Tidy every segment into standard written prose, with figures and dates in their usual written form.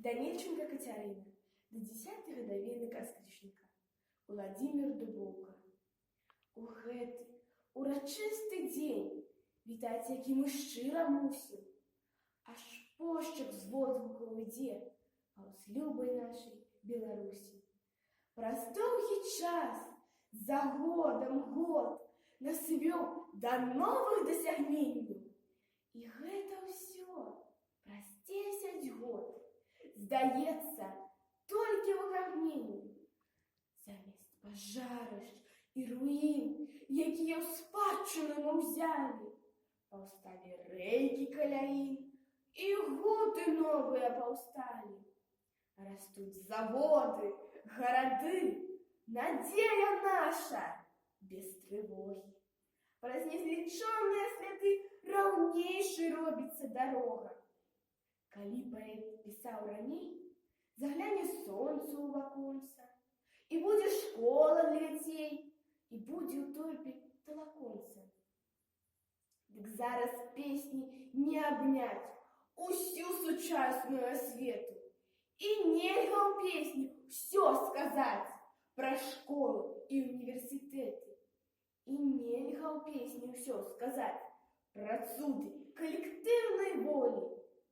Данильченко Катерина, до 10 гадавіны кастрычніка, Владимир Дубоўка. У гэты урачысты дзень вітаць, які мы шчыра мусім, аж пошчак з водгукаў ідзе паўз любай нашай Беларусі. Праз доўгі час, за годам год, нас вёў да новых дасягненняў. І гэта ўсё праз 10 год. Здаецца, толькі в агагненні. Замест пажарышч і руін, якія ў спадчыну мы ўзялі, паўсталі рэйкі каляін, і гуты новыя паўсталі. Растуць заводы, гарады, надзея наша без трывогі. Праз незлічоныя святы раўнейшай робіцца дарога. Калі паэт пісаў раней, загляне сонцу ў ваконца, і будзе школа для дзяцей, і будзе ў торбе талаконца. Дык зараз песні не абняць усю сучасную асвету. І нельга ў песні ўсё сказаць пра школу і універсітэты. І нельга ў песні ўсё сказаць пра цуды калектыўнай волі,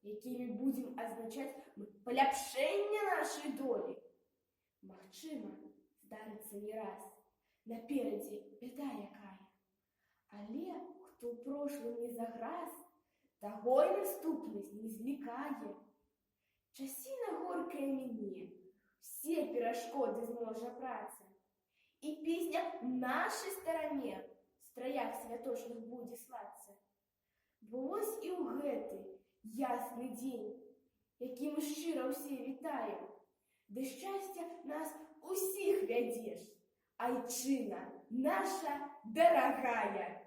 якімі будзем азначаць паляпшэнне нашай долі. Магчыма, здарыцца не раз, наперадзе бяда якая. Але хто ў прошлым не заграз, таго і наступнасць не знікае. Часіна горкая міне, все перашкоды зможа праца. І песня нашай старане в страях святочных будзе слацца. Бо вось і ў гэты ясны дзень, які мы шчыра ўсе вітаем, да шчасця нас усіх вядзеш, айчына наша дарагая.